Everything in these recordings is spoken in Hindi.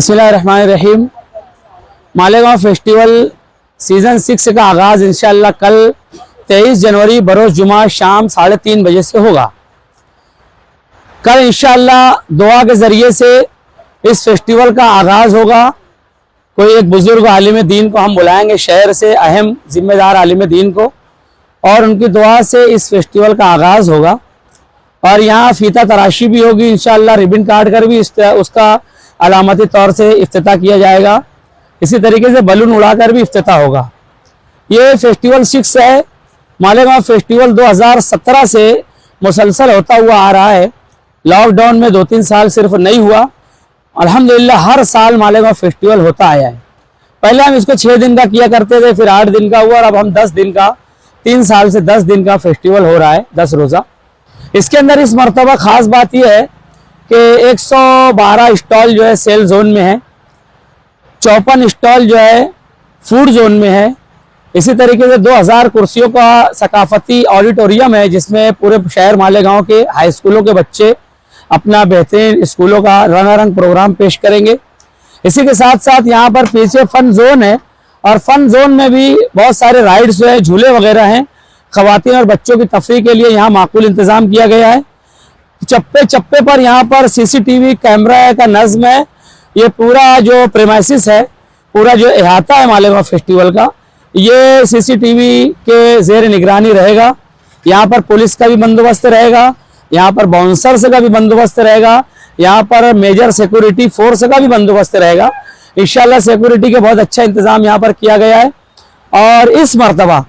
बिस्मिल्लाहिर्रहमानिर्रहीम। मालेगांव फेस्टिवल सीज़न 6 का आगाज़ इंशाअल्लाह कल 23 जनवरी बरोज़ जुमा शाम 3:30 बजे से होगा। कल इंशाअल्लाह दुआ के ज़रिए से इस फेस्टिवल का आगाज़ होगा। कोई एक बुज़ुर्ग आलिम दीन को हम बुलाएंगे शहर से, अहम जिम्मेदार आलिम दीन को, और उनकी दुआ से इस फेस्टिवल का आगाज़ होगा। और यहाँ फीता तराशी भी होगी इंशाअल्लाह, रिबन काट कर भी उसका अलामती तौर से इफ्तिताह किया जाएगा। इसी तरीके से बलून उड़ाकर भी इफ्तिताह होगा। ये फेस्टिवल 6 है। मालेगांव फेस्टिवल 2017 से मुसलसल होता हुआ आ रहा है। लॉकडाउन में 2-3 साल सिर्फ नहीं हुआ, अल्हम्दुलिल्लाह हर साल मालेगांव फेस्टिवल होता आया है। पहले हम इसको 6 दिन का किया करते थे, फिर 8 दिन का हुआ, और अब हम 10 दिन का, 3 साल से 10 दिन का फेस्टिवल हो रहा है, 10 रोज़ा। इसके अंदर इस मरतबा ख़ास बात यह है कि 112 स्टॉल जो है सेल जोन में है, 54 स्टॉल जो है फूड जोन में है। इसी तरीके से 2000 कुर्सियों का सकाफती ऑडिटोरियम है, जिसमें पूरे शहर मालेगांव के हाई स्कूलों के बच्चे अपना बेहतरीन स्कूलों का रंगारंग प्रोग्राम पेश करेंगे। इसी के साथ साथ यहाँ पर पीछे फन जोन है, और फन जोन में भी बहुत सारे राइड्स है, झूले वगैरह हैं। ख़वातीन और बच्चों की तफरीह के लिए यहाँ माकूल इंतज़ाम किया गया है। चप्पे चप्पे पर यहाँ पर CCTV कैमरा का नज़्म है। ये पूरा जो प्रेमाइसिस है, पूरा जो अहाता है मालेगांव फेस्टिवल का, ये CCTV के ज़ेर निगरानी रहेगा। यहाँ पर पुलिस का भी बंदोबस्त रहेगा, यहाँ पर बाउंसर्स का भी बंदोबस्त रहेगा, यहाँ पर मेजर सिक्योरिटी फोर्स का भी बंदोबस्त रहेगा। इंशाल्लाह सिक्योरिटी के बहुत अच्छा इंतज़ाम यहाँ पर किया गया है। और इस मरतबा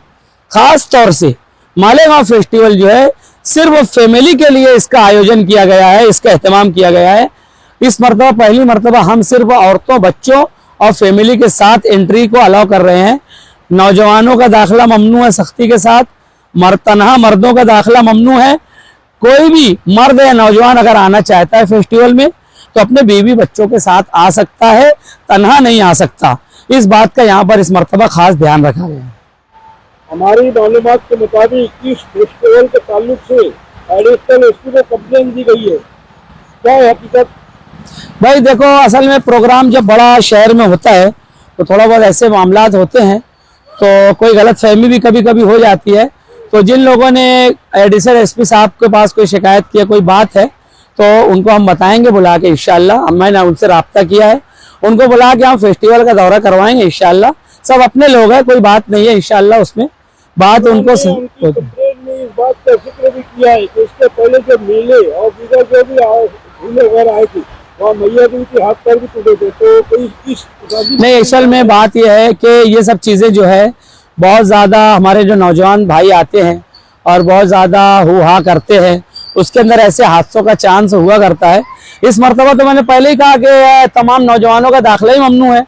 ख़ास तौर से मालेगांव फेस्टिवल जो है सिर्फ फैमिली के लिए इसका आयोजन किया गया है, इसका एहतमाम किया गया है। इस मरतबा पहली मरतबा हम सिर्फ औरतों, बच्चों और फैमिली के साथ एंट्री को अलाउ कर रहे हैं। नौजवानों का दाखिला ममनू है सख्ती के साथ, तनहा मर्दों का दाखिला ममनू है। कोई भी मर्द या नौजवान अगर आना चाहता है फेस्टिवल में तो अपने बीवी बच्चों के साथ आ सकता है, तनहा नहीं आ सकता। इस बात का यहाँ पर इस मरतबा खास ध्यान रखा गया है। हमारी मालूमात के मुताबिक इस फेस्टिवल के ताल्लुक से एडिशनल एसपी को कंप्लेन दी गई है, क्या है हकीकत? भाई देखो, असल में प्रोग्राम जब बड़ा शहर में होता है तो थोड़ा बहुत ऐसे मामलात होते हैं, तो कोई गलत फहमी भी कभी कभी हो जाती है। तो जिन लोगों ने एडिशनल एसपी साहब के पास कोई शिकायत की, कोई बात है, तो उनको हम बताएंगे बुला के इंशाल्लाह। मैंने उनसे रब्ता किया है, उनको बुला के हम फेस्टिवल का दौरा करवाएंगे इंशाल्लाह। सब अपने लोग हैं, कोई बात नहीं है इंशाल्लाह। उसमें बात उनको इस बात का जिक्र भी किया है कि इसके पहले जो मेले और दीगर जो भी झूले वगैरह आए थे, वहाँ मैया देवी के हाथ पैर भी टूटे थे, तो कोई इस नहीं। असल में बात यह है कि ये सब चीज़ें जो है बहुत ज़्यादा हमारे जो नौजवान भाई आते हैं और बहुत ज़्यादा हु हा करते हैं, उसके अंदर ऐसे हादसों का चांस हुआ करता है। इस मरतबा तो मैंने पहले ही कहा कि तमाम नौजवानों का दाखिला ही ममनू है।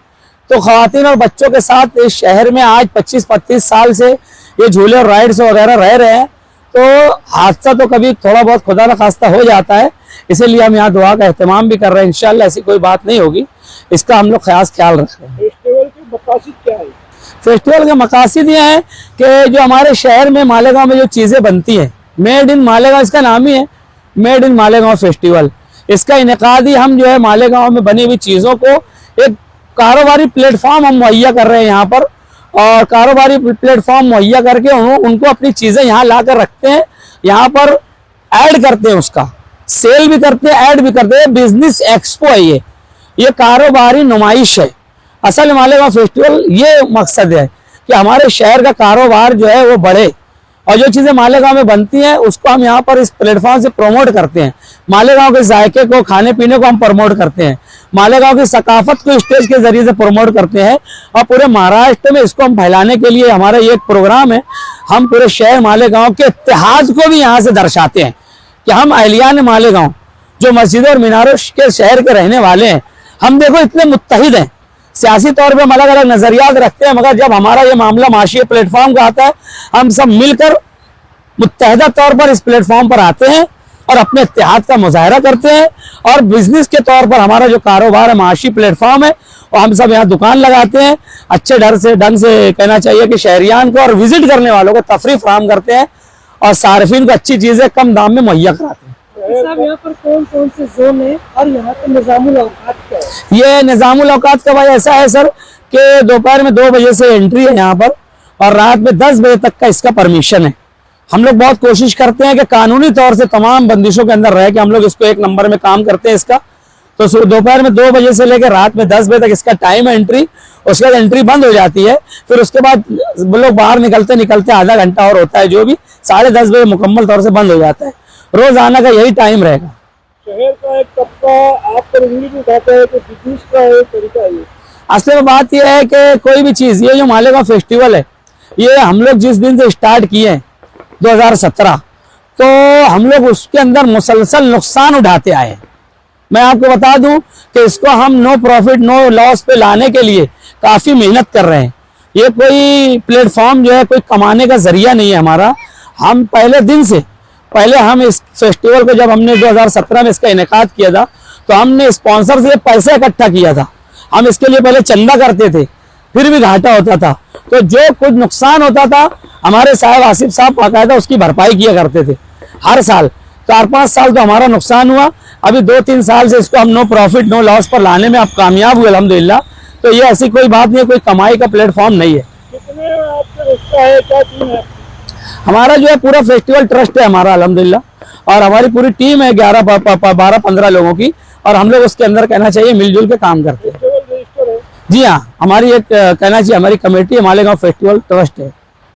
तो ख़वातीन और बच्चों के साथ इस शहर में आज 25-35 साल से ये झूले और राइड्स वगैरह रह रहे हैं, तो हादसा तो कभी थोड़ा बहुत खुदा न खास्ता हो जाता है। इसीलिए हम यहाँ दुआ का एहतमाम भी कर रहे हैं। इंशाल्लाह ऐसी कोई बात नहीं होगी, इसका हम लोग खास ख्याल रख रहे हैं। फेस्टिवल के मकासद क्या है? फेस्टिवल के मकासद ये हैं कि जो हमारे शहर में मालेगांव में जो चीज़ें बनती हैं, मेड इन मालेगांव इसका नाम ही है, मेड इन मालेगांव फेस्टिवल। इसका इनेकाद ही हम जो है मालेगांव में बनी हुई चीज़ों को एक कारोबारी प्लेटफॉर्म हम मुहैया कर रहे हैं यहाँ पर, और कारोबारी प्लेटफॉर्म मुहैया करके उनको अपनी चीज़ें यहाँ ला कर रखते हैं, यहाँ पर ऐड करते हैं, उसका सेल भी करते हैं, ऐड भी करते हैं। बिजनेस एक्सपो है ये कारोबारी नुमाइश है। असल मालेगांव फेस्टिवल ये मकसद है कि हमारे शहर का कारोबार जो है वो बढ़े, और जो चीज़ें मालेगांव में बनती हैं उसको हम यहाँ पर इस प्लेटफॉर्म से प्रमोट करते हैं। मालेगांव के जायके को, खाने पीने को हम प्रमोट करते हैं, मालेगांव की सकाफत को स्टेज के जरिए से प्रमोट करते हैं, और पूरे महाराष्ट्र में इसको हम फैलाने के लिए हमारा ये एक प्रोग्राम है। हम पूरे शहर मालेगांव के इत्तेहाद को भी यहाँ से दर्शाते हैं कि हम अहलियान मालेगांव जो मस्जिदों और मीनारों के शहर के रहने वाले हैं, हम देखो इतने मुत्तहिद हैं, सियासी तौर पे हम अलग अलग नज़रियात रखते हैं, मगर जब हमारा ये मामला माशी प्लेटफॉर्म का आता है, हम सब मिलकर मुत्तहिदा तौर पर इस प्लेटफॉर्म पर आते हैं और अपने इत्तेहाद का मुजाहरा करते हैं। और बिजनेस के तौर पर हमारा जो कारोबार है, माशी प्लेटफॉर्म है, और हम सब यहाँ दुकान लगाते हैं। अच्छे ढंग से कहना चाहिए कि शहरियान को और विजिट करने वालों को तफरीह फराहम करते हैं, और सार्फिन को अच्छी चीज़ें कम दाम में मुहैया कराते हैं। साहब यहाँ पर कौन कौन से जोन है और यहाँ पे निजामुल औकात क्या है? ये निजामुल औकात का भाई ऐसा है सर कि दोपहर में 2 बजे से एंट्री है यहाँ पर और रात में 10 बजे तक का इसका परमिशन है। हम लोग बहुत कोशिश करते हैं कि कानूनी तौर से तमाम बंदिशों के अंदर रह के हम लोग इसको 1 नंबर में काम करते हैं इसका। तो दोपहर में 2 बजे से लेकर रात में 10 बजे तक इसका टाइम है एंट्री। उसके बाद एंट्री बंद हो जाती है, फिर उसके बाद लोग बाहर निकलते आधा घंटा और होता है, जो भी 10:30 बजे मुकम्मल तौर से बंद हो जाता है। रोजाना का यही टाइम रहेगा। शहर का एक तबका आप पर उंगली भी उठाता है तो बिजनेस का एक तरीका है। असल में बात यह है कि कोई भी चीज, ये जो मालेगांव फेस्टिवल है, ये हम लोग जिस दिन से स्टार्ट किए हैं 2017, तो हम लोग उसके अंदर मुसलसल नुकसान उठाते आए हैं। मैं आपको बता दूं कि इसको हम नो प्रॉफिट नो लॉस पे लाने के लिए काफी मेहनत कर रहे हैं। ये कोई प्लेटफॉर्म जो है कोई कमाने का जरिया नहीं है हमारा। हम पहले हम इस फेस्टिवल को जब हमने 2017 में इसका इनेकाद किया था, तो हमने स्पॉन्सर से पैसे इकट्ठा किया था। हम इसके लिए पहले चंदा करते थे, फिर भी घाटा होता था। तो जो कुछ नुकसान होता था, हमारे साहब आसिफ साहब बाकायदा उसकी भरपाई किया करते थे हर साल। 4-5 साल तो हमारा नुकसान हुआ, अभी 2-3 साल से इसको हम नो प्रॉफिट नो लॉस पर लाने में अब कामयाब हुए अल्हम्दुलिल्लाह। तो ये ऐसी कोई बात नहीं है, कोई कमाई का प्लेटफॉर्म नहीं है। कितने आपका रिश्ता है, क्या टीम है? हमारा जो है पूरा फेस्टिवल ट्रस्ट है हमारा अल्हम्दुलिल्लाह, और हमारी पूरी टीम है 12-15 लोगों की, और हम लोग उसके अंदर कहना चाहिए मिलजुल के काम करते हैं। फेस्टिवल रजिस्टर है? जी हाँ, हमारी एक कहना चाहिए हमारी कमेटी मालेगांव फेस्टिवल ट्रस्ट है।